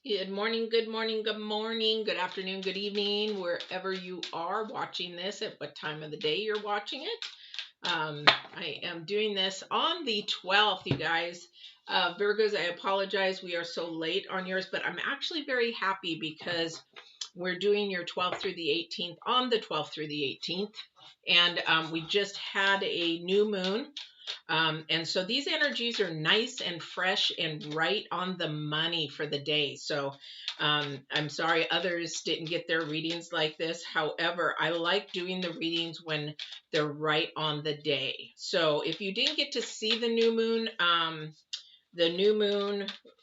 Good morning, good morning, good morning, good afternoon, good evening, wherever you are watching this, at what time of the day you're watching it. I am doing this on the 12th, you guys. Virgos, I apologize. We are so late on yours, but I'm actually very happy because we're doing your 12th through the 18th on the 12th through the 18th. And we just had a new moon. And so these energies are nice and fresh and right on the money for the day. So I'm sorry others didn't get their readings like this. However, I like doing the readings when they're right on the day. So if you didn't get to see the new moon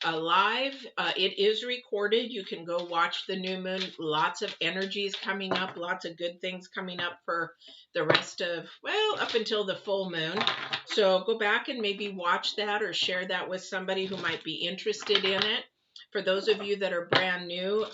live, it is recorded. You can go watch the new moon. Lots of energies coming up, lots of good things coming up for the rest of, well, up until the full moon. So go back and maybe watch that or share that with somebody who might be interested in it. For those of you that are brand new,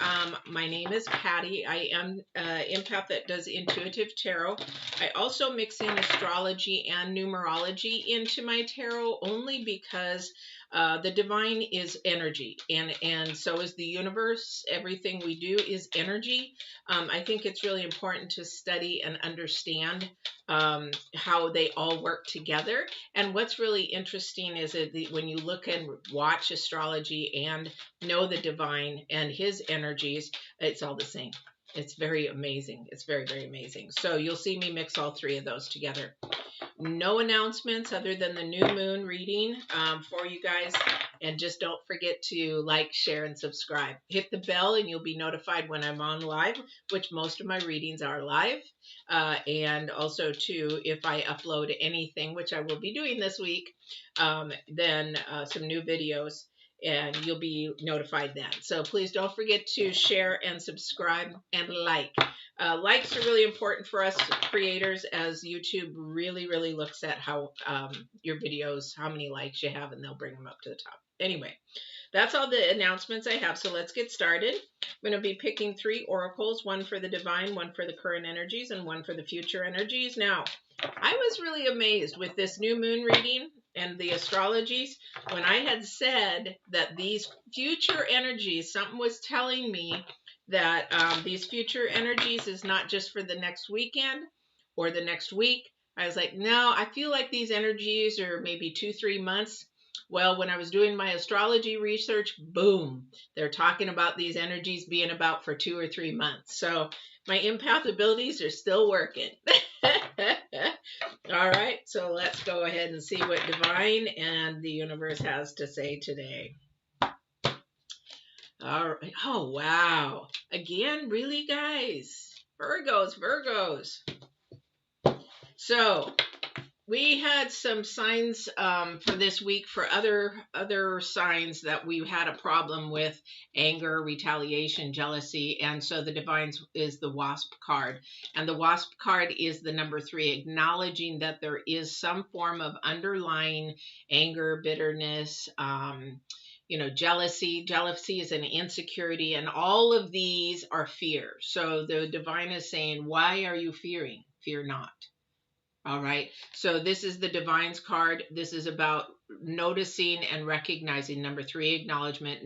my name is Patty. I am an empath that does intuitive tarot. I also mix in astrology and numerology into my tarot only because the divine is energy, and so is the universe. Everything we do is energy. I think it's really important to study and understand how they all work together. And what's really interesting is that when you look and watch astrology and know the divine and his energies, it's all the same. It's very amazing. It's very, very amazing. So you'll see me mix all three of those together. No announcements other than the new moon reading for you guys. And just don't forget to like, share, and subscribe. Hit the bell and you'll be notified when I'm on live, which most of my readings are live. And also, too, if I upload anything, which I will be doing this week, then some new videos, and you'll be notified then. So please don't forget to share and subscribe and like. Likes are really important for us creators, as YouTube really, really looks at how your videos, how many likes you have, and they'll bring them up to the top. Anyway, that's all the announcements I have. So let's get started. I'm going to be picking 3 oracles, one for the divine, one for the current energies, and one for the future energies. Now, I was really amazed with this new moon reading and the astrologies when I had said that these future energies, something was telling me that these future energies is not just for the next weekend or the next week. I was like, no, I feel like these energies are maybe 2-3 months. Well, when I was doing my astrology research, boom, they're talking about these energies being about for 2 or 3 months. So my empath abilities are still working. All right, so let's go ahead and see what divine and the universe has to say today. All right. Oh, wow. Again, really, guys? Virgos. So we had some signs for this week for other signs that we had a problem with: anger, retaliation, jealousy. And so the divines is the Wasp card, and the Wasp card is the number 3, acknowledging that there is some form of underlying anger, bitterness, jealousy. Jealousy is an insecurity, and all of these are fear. So the divine is saying, why are you fearing? Fear not. All right. So this is the divine's card. This is about noticing and recognizing. Number 3, acknowledgement,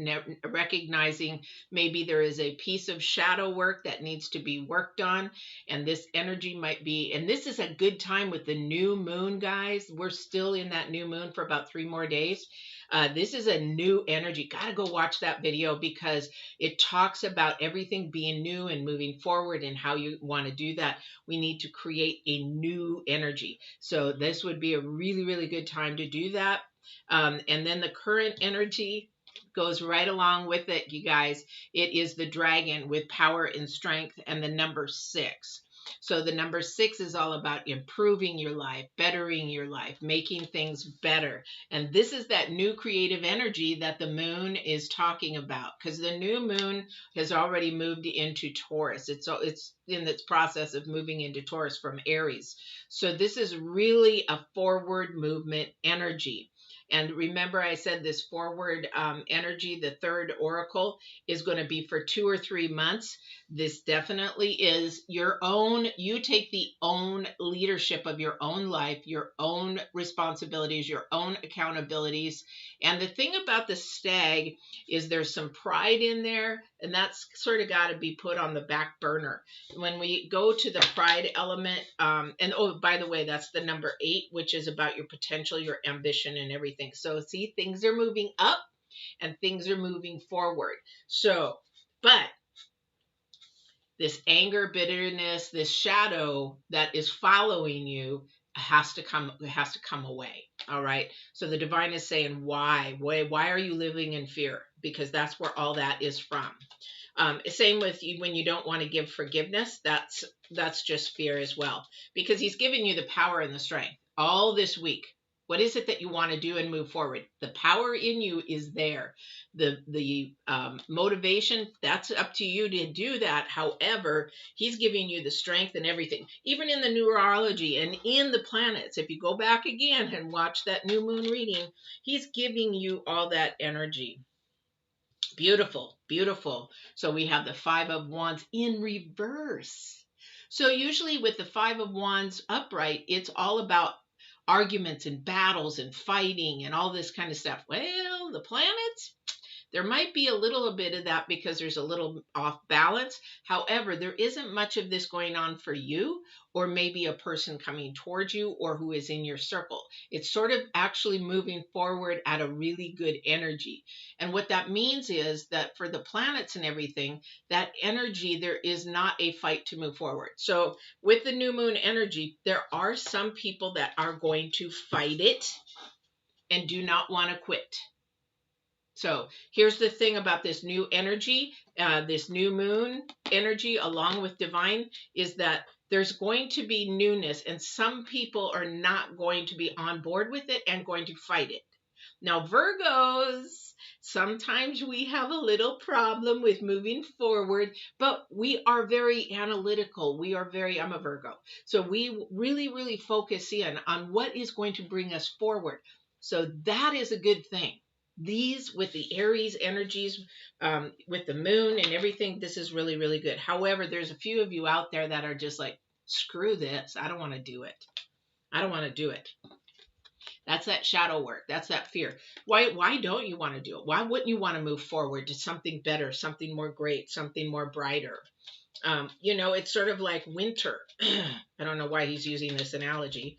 recognizing maybe there is a piece of shadow work that needs to be worked on. And this energy might be, and this is a good time with the new moon, guys. We're still in that new moon for about 3 more days. This is a new energy. Got to go watch that video because it talks about everything being new and moving forward and how you want to do that. We need to create a new energy. So this would be a really, really good time to do that. And then the current energy goes right along with it, you guys. It is the dragon with power and strength and the number 6. So the number 6 is all about improving your life, bettering your life, making things better. And this is that new creative energy that the moon is talking about, because the new moon has already moved into Taurus. It's in its process of moving into Taurus from Aries. So this is really a forward movement energy. And remember, I said this forward energy, the third oracle, is going to be for 2 or 3 months. This definitely is your own. You take the own leadership of your own life, your own responsibilities, your own accountabilities. And the thing about the stag is there's some pride in there, and that's sort of got to be put on the back burner. When we go to the pride element, and oh, by the way, that's the number 8, which is about your potential, your ambition, and everything. So see, things are moving up and things are moving forward. So, but this anger, bitterness, this shadow that is following you has to come away. All right. So the divine is saying, why are you living in fear? Because that's where all that is from. Same with you when you don't want to give forgiveness. That's just fear as well, because he's giving you the power and the strength all this week. What is it that you want to do and move forward? The power in you is there. The motivation, that's up to you to do that. However, he's giving you the strength and everything, even in the numerology and in the planets. If you go back again and watch that new moon reading, he's giving you all that energy. Beautiful, beautiful. So we have the 5 of Wands in reverse. So usually with the 5 of Wands upright, it's all about arguments and battles and fighting and all this kind of stuff. Well, the planets, there might be a little bit of that because there's a little off balance. However, there isn't much of this going on for you, or maybe a person coming towards you or who is in your circle. It's sort of actually moving forward at a really good energy. And what that means is that for the planets and everything, that energy, there is not a fight to move forward. So with the new moon energy, there are some people that are going to fight it and do not want to quit. So here's the thing about this new energy, this new moon energy, along with divine, is that there's going to be newness, and some people are not going to be on board with it and going to fight it. Now, Virgos, sometimes we have a little problem with moving forward, but we are very analytical. I'm a Virgo. So we really, really focus in on what is going to bring us forward. So that is a good thing. These with the Aries energies, with the moon and everything, this is really, really good. However, there's a few of you out there that are just like, screw this. I don't want to do it. I don't want to do it. That's that shadow work. That's that fear. Why don't you want to do it? Why wouldn't you want to move forward to something better, something more great, something more brighter? It's sort of like winter. I don't know why he's using this analogy,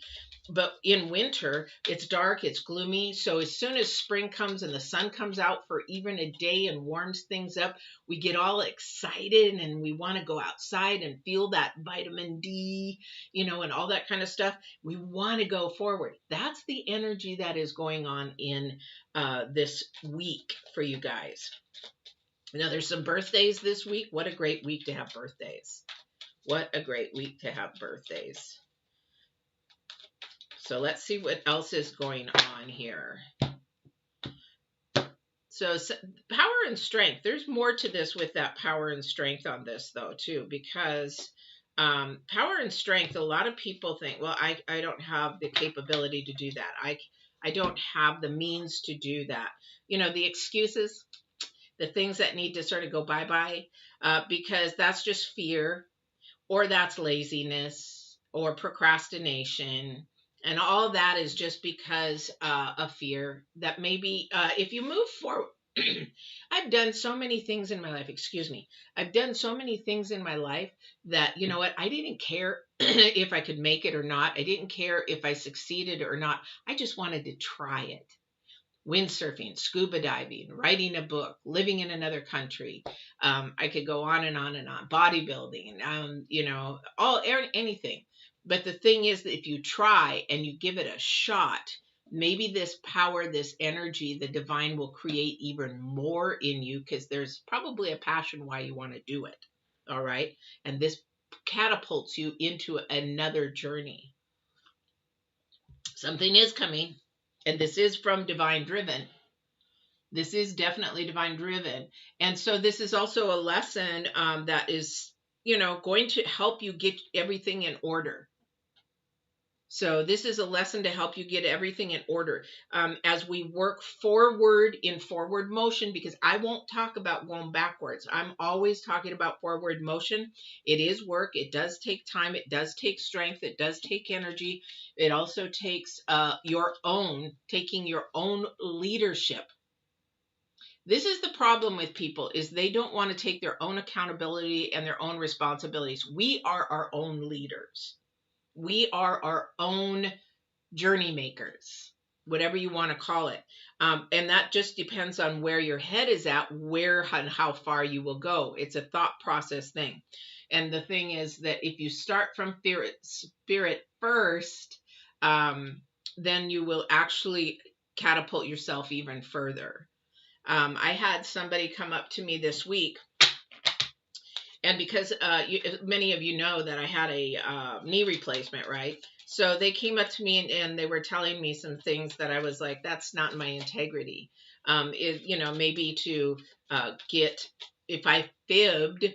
but in winter, it's dark, it's gloomy. So as soon as spring comes and the sun comes out for even a day and warms things up, we get all excited and we want to go outside and feel that vitamin D, and all that kind of stuff. We want to go forward. That's the energy that is going on in this week for you guys. Now, there's some birthdays this week. What a great week to have birthdays. What a great week to have birthdays. So let's see what else is going on here. So power and strength. There's more to this with that power and strength on this, though, too, because power and strength, a lot of people think, well, I don't have the capability to do that. I don't have the means to do that. The excuses, the things that need to sort of go bye-bye, because that's just fear, or that's laziness, or procrastination. And all that is just because of fear that maybe if you move forward, I've done so many things in my life, I've done so many things in my life that, you know what, I didn't care if I could make it or not. I didn't care if I succeeded or not. I just wanted to try it. Windsurfing, scuba diving, writing a book, living in another country. I could go on and on and on. Bodybuilding, anything. But the thing is that if you try and you give it a shot, maybe this power, this energy, the divine will create even more in you, because there's probably a passion why you want to do it. All right. And this catapults you into another journey. Something is coming. And this is from divine driven. This is definitely divine driven. And so this is also a lesson that is, going to help you get everything in order. So this is a lesson to help you get everything in order as we work forward in forward motion, because I won't talk about going backwards. I'm always talking about forward motion. It is work. It does take time. It does take strength. It does take energy. It also takes taking your own leadership. This is the problem with people, is they don't want to take their own accountability and their own responsibilities. We are our own leaders. We are our own journey makers, whatever you want to call it. And that just depends on where your head is at, where and how far you will go. It's a thought process thing. And the thing is that if you start from spirit first, then you will actually catapult yourself even further. I had somebody come up to me this week, and because many of you know that I had a knee replacement, right? So they came up to me and they were telling me some things that I was like, that's not my integrity. Maybe to get, if I fibbed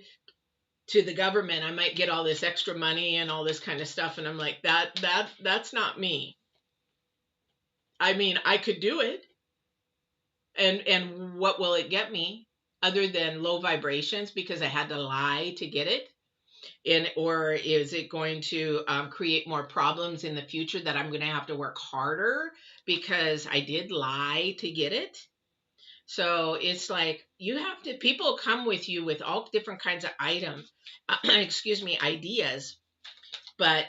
to the government, I might get all this extra money and all this kind of stuff. And I'm like, that's not me. I mean, I could do it. And what will it get me other than low vibrations because I had to lie to get it? Or is it going to create more problems in the future that I'm going to have to work harder because I did lie to get it? So it's like people come with you with all different kinds of items, ideas, but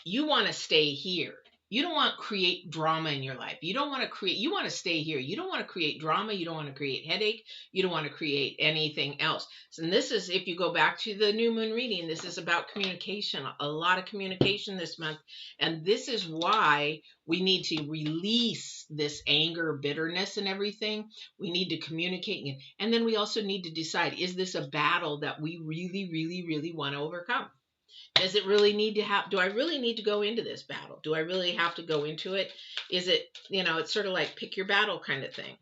you want to stay here. You don't want to create drama in your life. You want to stay here. You don't want to create drama. You don't want to create headache. You don't want to create anything else. And this is, if you go back to the new moon reading, this is about communication, a lot of communication this month. And this is why we need to release this anger, bitterness, and everything. We need to communicate. And then we also need to decide, is this a battle that we really, really, really want to overcome? Does it really need to do I really need to go into this battle? Do I really have to go into it? Is it, it's sort of like pick your battle kind of thing.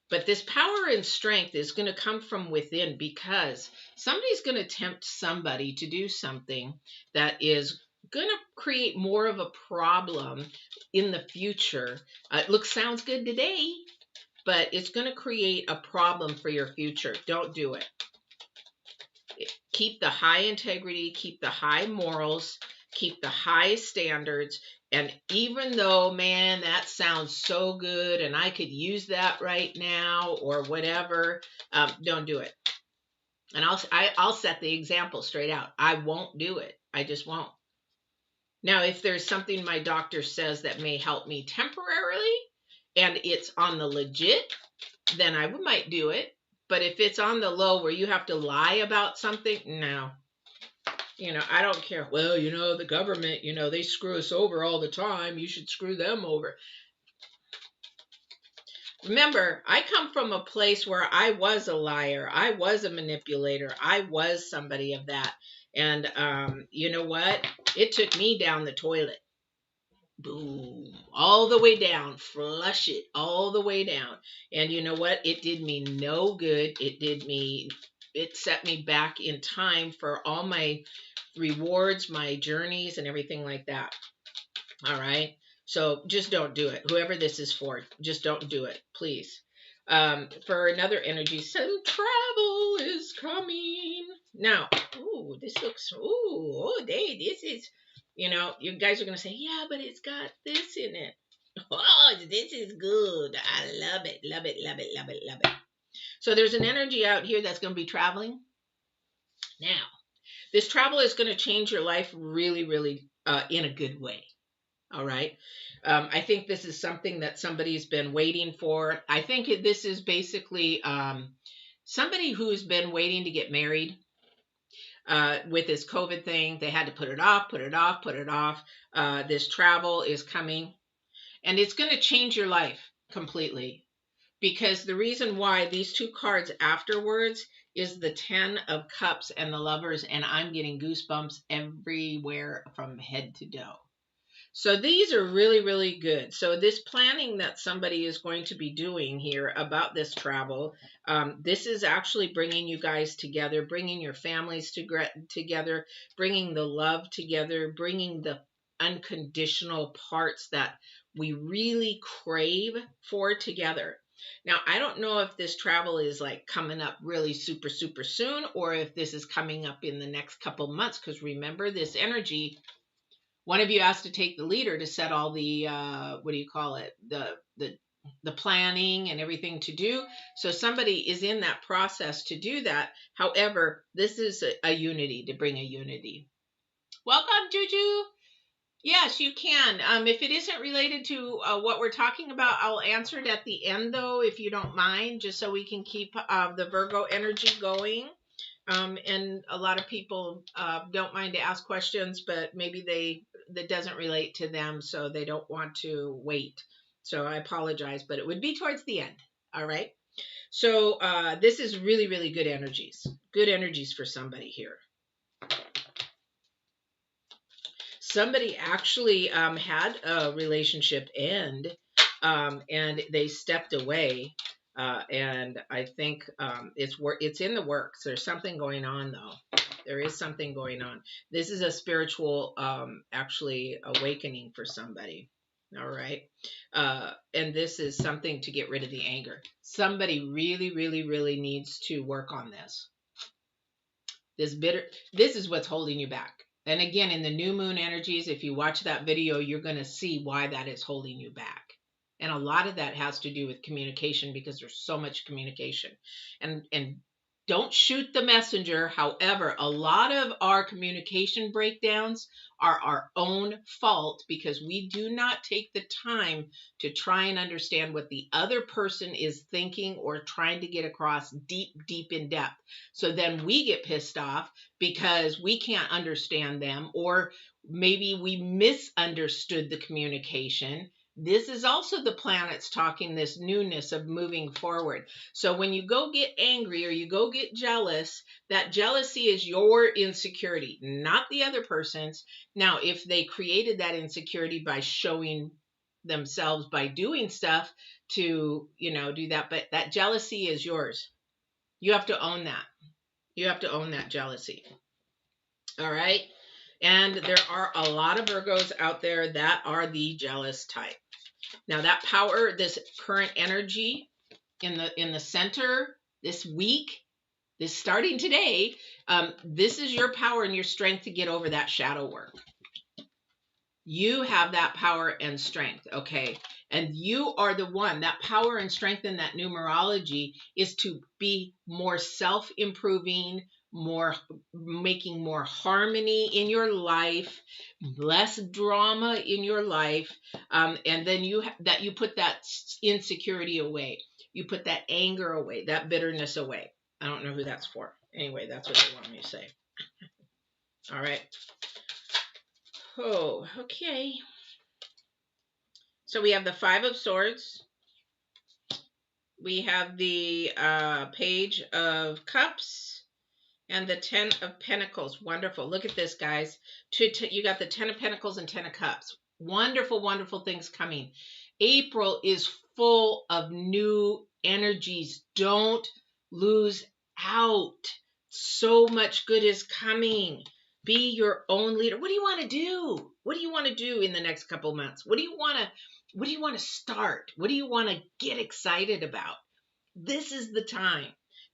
But this power and strength is going to come from within, because somebody's going to tempt somebody to do something that is going to create more of a problem in the future. Sounds good today, but it's going to create a problem for your future. Don't do it. Keep the high integrity, keep the high morals, keep the high standards. And even though, man, that sounds so good and I could use that right now or whatever, don't do it. And I'll set the example straight out. I won't do it. I just won't. Now, if there's something my doctor says that may help me temporarily and it's on the legit, then I might do it. But if it's on the low where you have to lie about something, no. I don't care. Well, the government, they screw us over all the time. You should screw them over. Remember, I come from a place where I was a liar. I was a manipulator. I was somebody of that. And you know what? It took me down the toilet. Boom, all the way down, flush it all the way down. And you know what? It did me no good. It set me back in time for all my rewards, my journeys, and everything like that. All right. So just don't do it. Whoever this is for, just don't do it, please. For another energy, some travel is coming. Now, this is, you guys are going to say, yeah, but it's got this in it. Oh, this is good. I love it, love it, love it, love it, love it. So there's an energy out here that's going to be traveling. Now, this travel is going to change your life really, really in a good way. All right. I think this is something that somebody's been waiting for. I think this is basically somebody who's been waiting to get married. With this COVID thing, they had to put it off. This travel is coming, and it's going to change your life completely, because the reason why these two cards afterwards is the 10 of Cups and the Lovers, and I'm getting goosebumps everywhere from head to toe. So these are really, really good. So this planning that somebody is going to be doing here about this travel, this is actually bringing you guys together, bringing your families together, bringing the love together, bringing the unconditional parts that we really crave for together. Now, I don't know if this travel is like coming up really super, super soon, or if this is coming up in the next couple months, because remember this energy, one of you has to take the leader to set all the, what do you call it? The planning and everything to do. So somebody is in that process to do that. However, this is a unity, to bring a unity. Welcome, Juju. Yes, you can. If it isn't related to what we're talking about, I'll answer it at the end, though, if you don't mind, just so we can keep the Virgo energy going. And a lot of people don't mind to ask questions, but maybe that doesn't relate to them, so they don't want to wait. So I apologize, but it would be towards the end. All right. So this is really, really good energies. Good energies for somebody here. Somebody actually had a relationship end, and they stepped away. And I think it's in the works. There's something going on, though. There is something going on. This is a spiritual, actually, awakening for somebody. All right. And this is something to get rid of the anger. Somebody really, really, really needs to work on this. This is what's holding you back. And again, in the new moon energies, if you watch that video, you're going to see why that is holding you back. And a lot of that has to do with communication, because there's so much communication. And don't shoot the messenger. However, a lot of our communication breakdowns are our own fault, because we do not take the time to try and understand what the other person is thinking or trying to get across deep, deep in depth. So then we get pissed off because we can't understand them, or maybe we misunderstood the communication. This is also the planets talking this newness of moving forward. So when you go get angry or you go get jealous, that jealousy is your insecurity, not the other person's. Now, if they created that insecurity by showing themselves by doing stuff to, do that, but that jealousy is yours. You have to own that. You have to own that jealousy. All right. And there are a lot of Virgos out there that are the jealous type. Now that power, this current energy in the center this week, this starting today, this is your power and your strength to get over that shadow work. You have that power and strength, okay? And you are the one, that power and strength in that numerology is to be more self-improving, making more harmony in your life, less drama in your life, and then you put that insecurity away, you put that anger away, that bitterness away. I don't know who that's for. Anyway, that's what they want me to say. All right. Oh, okay. So we have the Five of Swords. We have the Page of Cups and the Ten of Pentacles. Wonderful. Look at this, guys. You got the Ten of Pentacles and Ten of Cups. Wonderful, wonderful things coming. April is full of new energies. Don't lose out. So much good is coming. Be your own leader. What do you want to do? What do you want to do in the next couple months? What do you want to start? What do you want to get excited about? This is the time.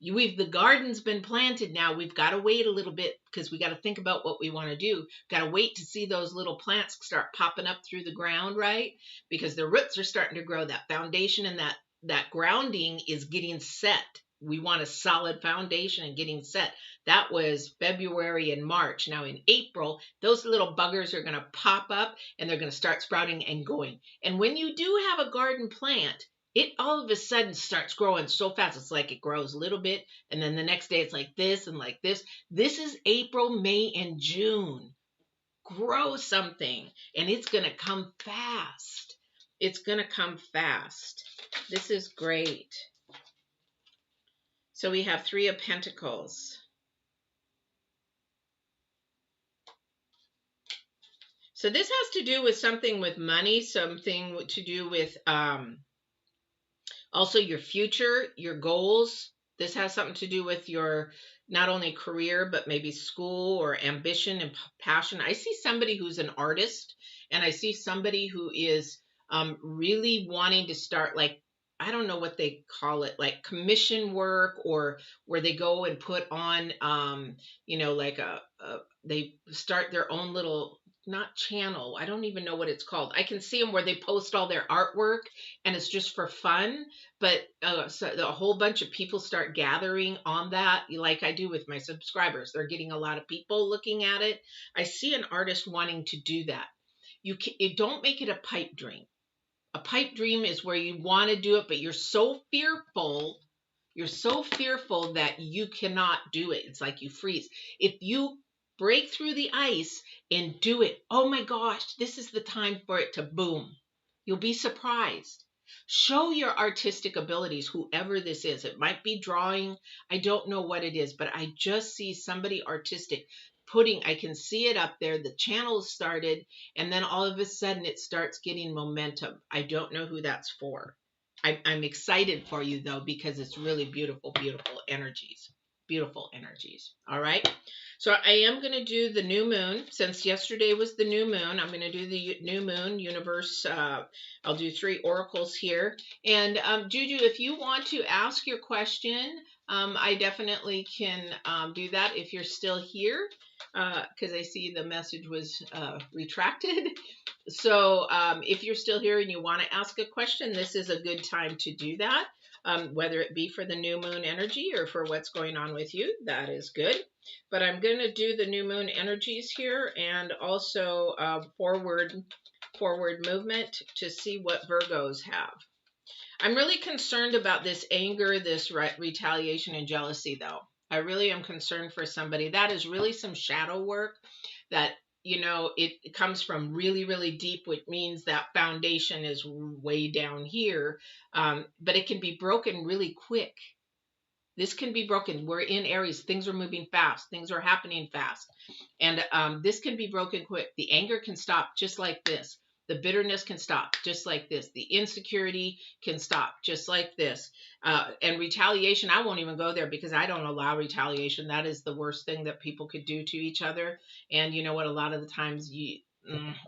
The garden's been planted now. We've got to wait a little bit because we got to think about what we want to do. Got to wait to see those little plants start popping up through the ground, right? Because the roots are starting to grow. That foundation and that grounding is getting set. We want a solid foundation and getting set. That was February and March. Now in April, those little buggers are going to pop up and they're going to start sprouting and going. And when you do have a garden plant, it all of a sudden starts growing so fast. It's like it grows a little bit, and then the next day it's like this and like this. This is April, May, and June. Grow something, and it's going to come fast. It's going to come fast. This is great. So we have Three of Pentacles. So this has to do with something with money, something to do with also your future, your goals, This has something to do with your not only career, but maybe school or ambition and passion. I see somebody who's an artist, and I see somebody who is really wanting to start, like, I don't know what they call it, like commission work, or where they go and put on, like they start their own little, not channel. I don't even know what it's called. I can see them where they post all their artwork and it's just for fun, but so a whole bunch of people start gathering on that, like I do with my subscribers. They're getting a lot of people looking at it. I see an artist wanting to do that. You don't make it a pipe dream. A pipe dream is where you want to do it, but you're so fearful. You're so fearful that you cannot do it. It's like you freeze. If you break through the ice and do it, oh my gosh, this is the time for it to boom. You'll be surprised. Show your artistic abilities, whoever this is. It might be drawing. I don't know what it is, but I just see somebody artistic I can see it up there. The channel started, and then all of a sudden it starts getting momentum. I don't know who that's for. I'm excited for you though, because it's really beautiful, beautiful energies. Beautiful energies. All right. So I am going to do the new moon. Since yesterday was the new moon, I'm going to do the new moon universe. I'll do 3 oracles here. And Juju, if you want to ask your question, I definitely can do that if you're still here, because I see the message was retracted. So if you're still here and you want to ask a question, this is a good time to do that, whether it be for the new moon energy or for what's going on with you. That is good. But I'm going to do the new moon energies here, and also forward movement to see what Virgos have. I'm really concerned about this anger, this retaliation and jealousy, though. I really am concerned for somebody. That is really some shadow work that, it comes from really, really deep, which means that foundation is way down here. But it can be broken really quick. This can be broken. We're in Aries. Things are moving fast. Things are happening fast. And this can be broken quick. The anger can stop just like this. The bitterness can stop just like this. The insecurity can stop just like this. And retaliation, I won't even go there because I don't allow retaliation. That is the worst thing that people could do to each other. And you know what? A lot of the times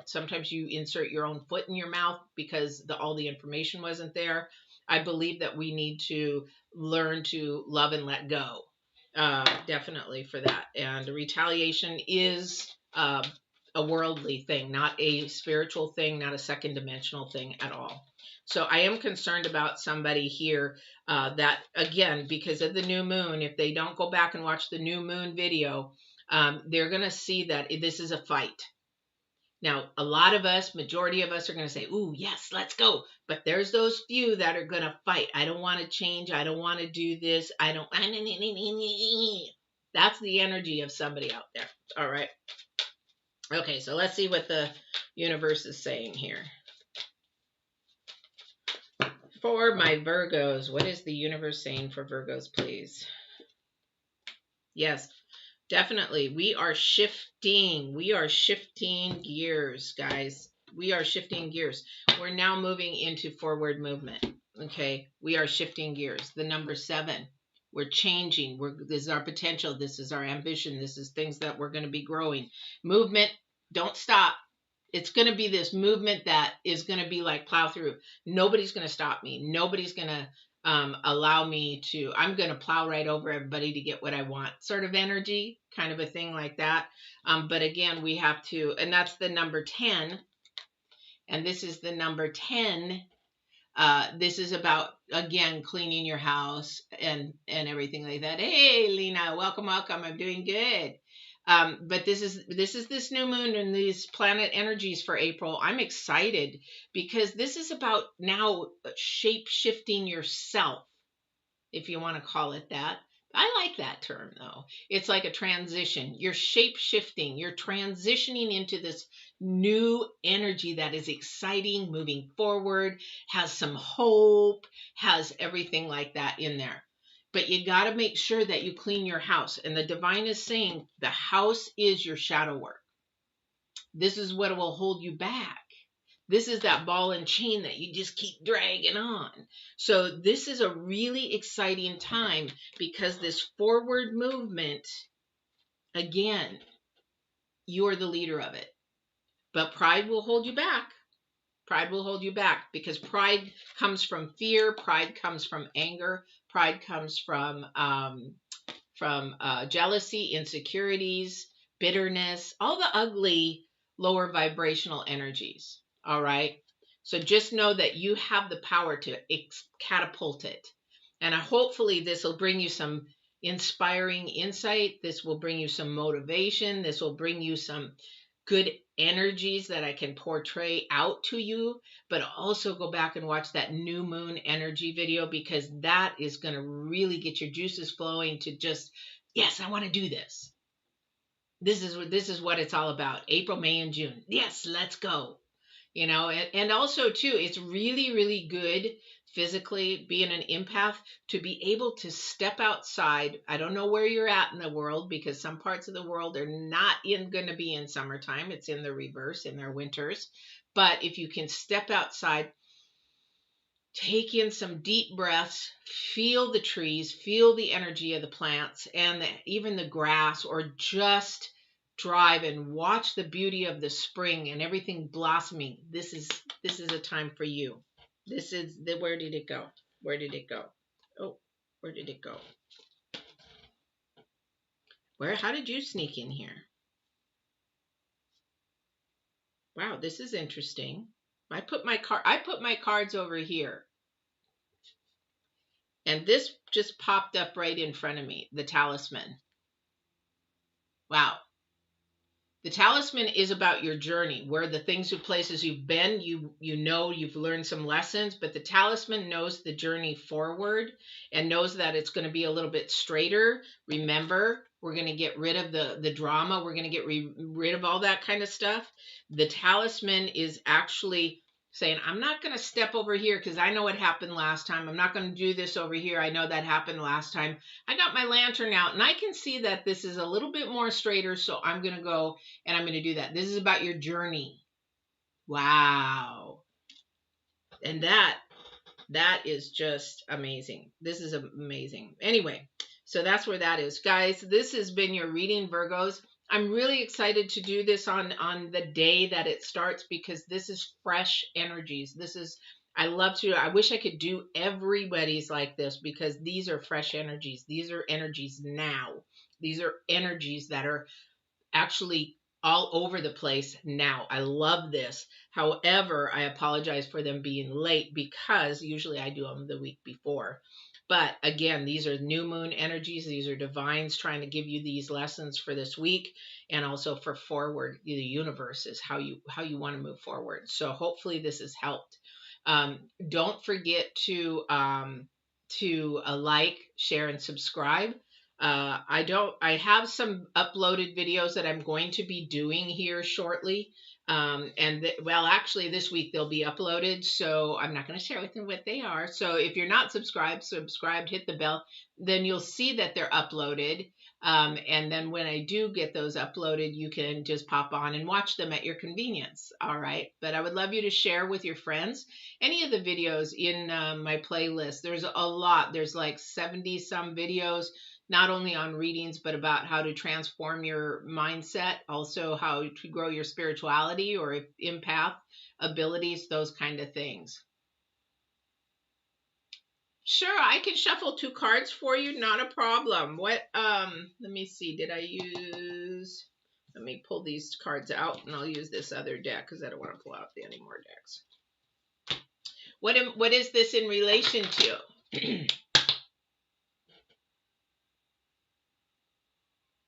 sometimes you insert your own foot in your mouth because all the information wasn't there. I believe that we need to learn to love and let go. Definitely for that. And retaliation is a worldly thing, not a spiritual thing, not a second dimensional thing at all. So I am concerned about somebody here that, again, because of the new moon, if they don't go back and watch the new moon video, they're going to see that this is a fight. Now, a lot of us, majority of us are going to say, ooh, yes, let's go. But there's those few that are going to fight. I don't want to change. I don't want to do this. That's the energy of somebody out there. All right. Okay, so let's see what the universe is saying here. For my Virgos, what is the universe saying for Virgos, please? Yes. Definitely. We are shifting. We are shifting gears, guys. We are shifting gears. We're now moving into forward movement. Okay. We are shifting gears. The number 7. We're changing. This is our potential. This is our ambition. This is things that we're going to be growing. Movement. Don't stop. It's going to be this movement that is going to be like plow through. Nobody's going to stop me. Nobody's going to allow me to, I'm going to plow right over everybody to get what I want, sort of energy, kind of a thing like that. But again, we have to, and that's the number 10. And this is the number 10. This is about, again, cleaning your house and everything like that. Hey, Lena, welcome. I'm doing good. But this is this new moon and these planet energies for April. I'm excited because this is about now shape shifting yourself, if you want to call it that. I like that term though. It's like a transition. You're shape shifting. You're transitioning into this new energy that is exciting, moving forward, has some hope, has everything like that in there. But you got to make sure that you clean your house. And the divine is saying the house is your shadow work. This is what will hold you back. This is that ball and chain that you just keep dragging on. So this is a really exciting time because this forward movement, again, you're the leader of it. But pride will hold you back. Pride will hold you back because pride comes from fear. Pride comes from anger. Pride comes from jealousy, insecurities, bitterness, all the ugly lower vibrational energies. All right. So just know that you have the power to catapult it. And hopefully this will bring you some inspiring insight. This will bring you some motivation. This will bring you some good energies that I can portray out to you, but also go back and watch that new moon energy video because that is going to really get your juices flowing to just, yes, I want to do this. This is what it's all about. April, May, and June. Yes, let's go. And also too, it's really, really good physically being an empath to be able to step outside. I don't know where you're at in the world because some parts of the world are not going to be in summertime. It's in the reverse in their winters. But if you can step outside, take in some deep breaths, feel the trees, feel the energy of the plants and even the grass, or just drive and watch the beauty of the spring and everything blossoming. This is a time for you. This is where did it go? Where did it go? Oh, where did it go? How did you sneak in here? Wow, this is interesting. I put my cards over here. And this just popped up right in front of me, the talisman. Wow. The talisman is about your journey, where the things or places you've been, you've learned some lessons, but the talisman knows the journey forward and knows that it's going to be a little bit straighter. Remember, we're going to get rid of the drama. We're going to get rid of all that kind of stuff. The talisman is actually saying, I'm not going to step over here because I know what happened last time. I'm not going to do this over here. I know that happened last time. I got my lantern out and I can see that this is a little bit more straighter. So I'm going to go and I'm going to do that. This is about your journey. Wow. And that is just amazing. This is amazing. Anyway, so that's where that is. Guys, this has been your reading, Virgos. I'm really excited to do this on the day that it starts because this is fresh energies. I wish I could do everybody's like this because these are fresh energies. These are energies now. These are energies that are actually all over the place now. I love this. However, I apologize for them being late because usually I do them the week before. But again, these are new moon energies. These are divines trying to give you these lessons for this week and also for forward. The universe is how you want to move forward. So hopefully this has helped. Don't forget to like, share, and subscribe. I have some uploaded videos that I'm going to be doing here shortly. Actually this week they'll be uploaded, so I'm not going to share with you what they are. So if you're not subscribed, hit the bell, then you'll see that they're uploaded. And then when I do get those uploaded, you can just pop on and watch them at your convenience. All right. But I would love you to share with your friends any of the videos in my playlist. There's a lot. There's like 70 some videos, not only on readings, but about how to transform your mindset, also how to grow your spirituality or empath abilities, those kind of things. Sure, I can shuffle 2 cards for you, not a problem. Let me see, let me pull these cards out and I'll use this other deck because I don't want to pull out any more decks. What is this in relation to?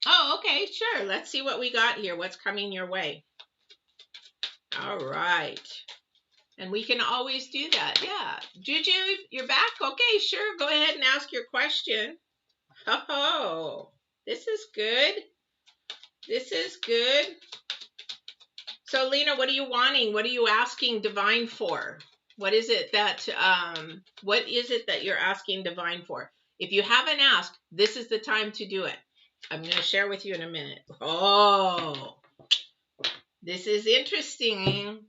Oh, okay, sure. Let's see what we got here. What's coming your way? All right. And we can always do that. Yeah. Juju, you're back? Okay, sure. Go ahead and ask your question. Oh, this is good. This is good. So, Lena, what are you wanting? What are you asking divine for? What is it that you're asking divine for? If you haven't asked, this is the time to do it. I'm going to share with you in a minute. Oh, this is interesting.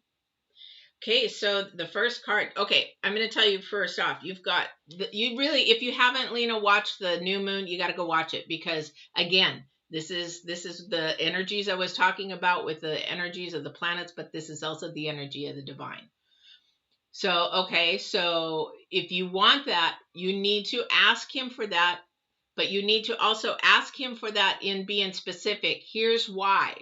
Okay, so the first card. Okay, I'm going to tell you first off. You've got you really, if you haven't, Lena, watched the new moon, you got to go watch it because again, this is the energies I was talking about with the energies of the planets, but this is also the energy of the divine. So okay, so if you want that, you need to ask him for that, but you need to also ask him for that in being specific. Here's why.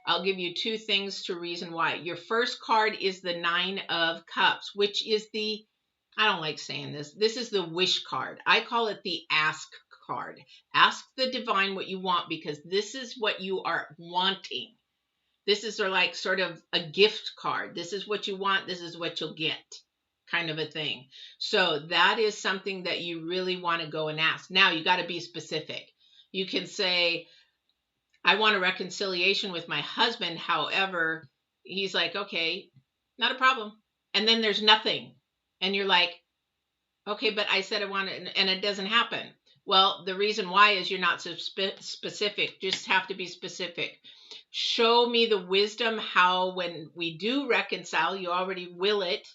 I'll give you two things to reason why. Your first card is the Nine of Cups, which is the, I don't like saying this, this is the wish card. I call it the ask card. Ask the divine what you want because this is what you are wanting. This is like sort of a gift card. This is what you want. This is what you'll get, kind of a thing. So that is something that you really want to go and ask. Now you got to be specific. You can say, I want a reconciliation with my husband. However, he's like, okay, not a problem. And then there's nothing. And you're like, okay, but I said I want it and it doesn't happen. Well, the reason why is you're not so specific. Just have to be specific. Show me the wisdom how when we do reconcile, you already will it,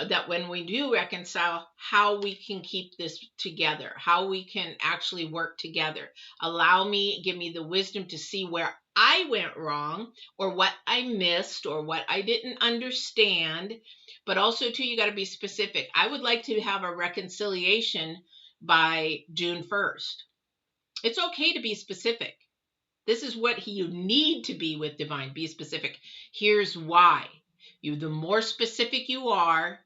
that when we do reconcile, how we can keep this together, how we can actually work together. Allow me, give me the wisdom to see where I went wrong or what I missed or what I didn't understand. But also, too, you got to be specific. I would like to have a reconciliation by June 1st. It's okay to be specific. This is what you need to be with divine. Be specific. Here's why. The more specific you are,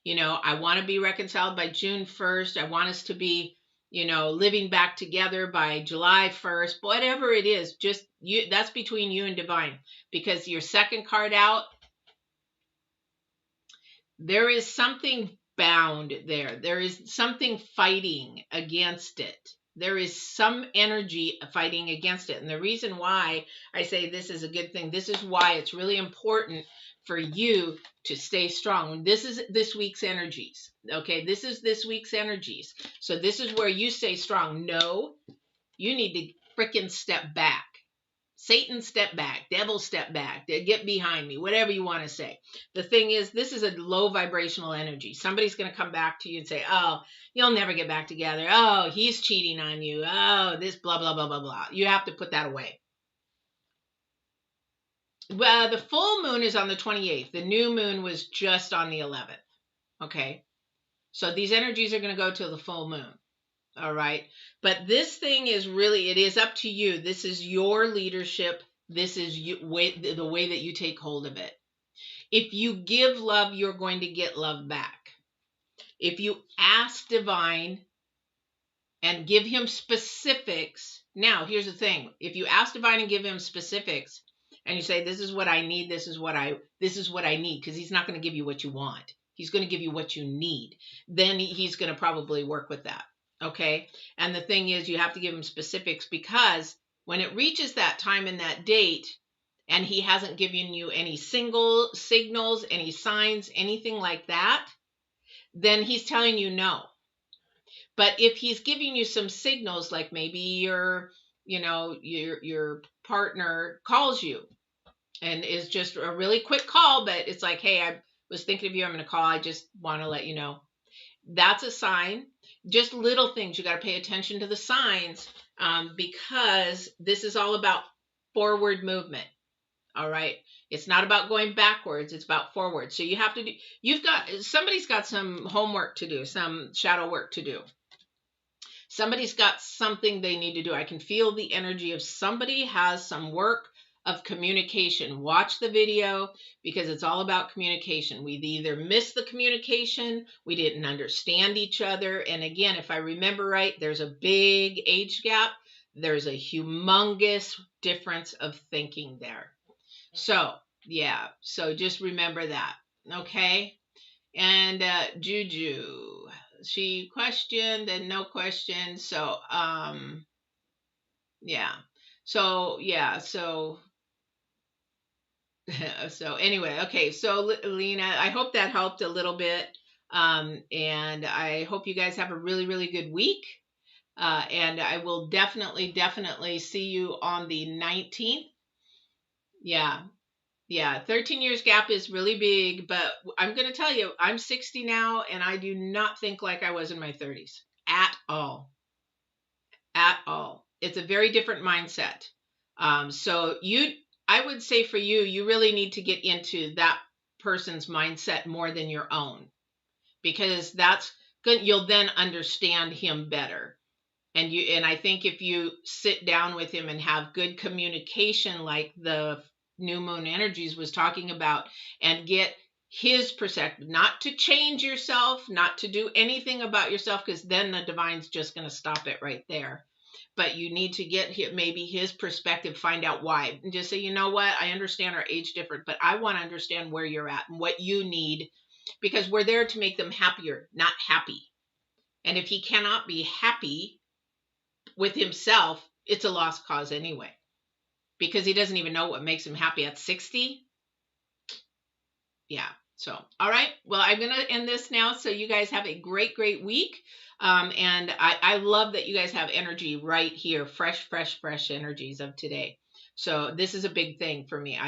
I want to be reconciled by June 1st. I want us to be, living back together by July 1st. Whatever it is, just you. That's between you and divine. Because your second card out, there is something bound there. There is something fighting against it. There is some energy fighting against it. And the reason why I say this is a good thing, this is why it's really important for you to stay strong. This is this week's energies. Okay, this is this week's energies. So this is where you stay strong. No, you need to freaking step back. Satan, step back. Devil, step back. Get behind me. Whatever you want to say. The thing is, this is a low vibrational energy. Somebody's going to come back to you and say, oh, you'll never get back together. Oh, he's cheating on you. Oh, this blah, blah, blah, blah, blah. You have to put that away. Well, the full moon is on the 28th. The new moon was just on the 11th. Okay. So these energies are going to go till the full moon. All right. But this thing is really, it is up to you. This is your leadership. This is the way that you take hold of it. If you give love, you're going to get love back. If you ask divine and give him specifics. Now, here's the thing. If you ask divine and give him specifics and you say, this is what I need, this is what I need, because he's not going to give you what you want. He's going to give you what you need. Then he's going to probably work with that. Okay. And the thing is, you have to give him specifics because when it reaches that time and that date, and he hasn't given you any signals, any signs, anything like that, then he's telling you no. But if he's giving you some signals, like maybe your partner calls you and is just a really quick call, but it's like, hey, I was thinking of you. I'm going to call. I just want to let you know. That's a sign. Just little things. You got to pay attention to the signs because this is all about forward movement. All right. It's not about going backwards. It's about forward. So you have to do, somebody's got some homework to do, some shadow work to do. Somebody's got something they need to do. I can feel the energy of somebody has some work of communication. Watch the video because it's all about communication. We've either missed the communication, we didn't understand each other. And again, if I remember right, there's a big age gap. There's a humongous difference of thinking there. So, yeah. So just remember that. Okay. And Juju, she questioned and no question. So, yeah. So, yeah. So, so anyway, okay. So, Lena, I hope that helped a little bit. And I hope you guys have a really, really good week. And I will definitely see you on the 19th. Yeah. Yeah, 13 years gap is really big, but I'm going to tell you, I'm 60 now and I do not think like I was in my 30s at all. At all. It's a very different mindset. So I would say for you, you really need to get into that person's mindset more than your own, because that's good. You'll then understand him better. And I think if you sit down with him and have good communication, like the new moon energies was talking about, and get his perspective, not to change yourself, not to do anything about yourself, because then the divine's just going to stop it right there. But you need to get maybe his perspective, find out why, and just say, you know what, I understand our age different, but I want to understand where you're at and what you need, because we're there to make them happier, not happy. And if he cannot be happy with himself, it's a lost cause anyway, because he doesn't even know what makes him happy at 60. Yeah. So, all right. Well, I'm going to end this now. So you guys have a great, great week. And I love that you guys have energy right here, fresh, fresh, fresh energies of today. So this is a big thing for me.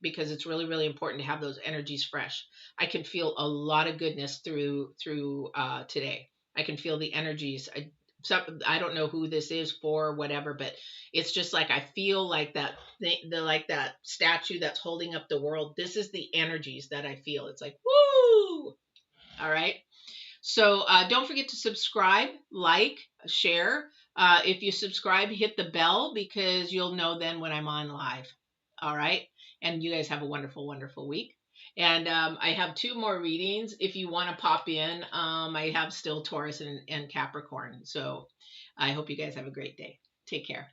Because it's really, really important to have those energies fresh. I can feel a lot of goodness through today. I can feel the energies. I don't know who this is for, whatever, but it's just like I feel like that like that statue that's holding up the world. This is the energies that I feel. It's like woo. All right. So don't forget to subscribe, like, share. If you subscribe, hit the bell, because you'll know then when I'm on live. All right. And you guys have a wonderful, wonderful week. And I have 2 more readings if you want to pop in. I have still Taurus and Capricorn. So I hope you guys have a great day. Take care.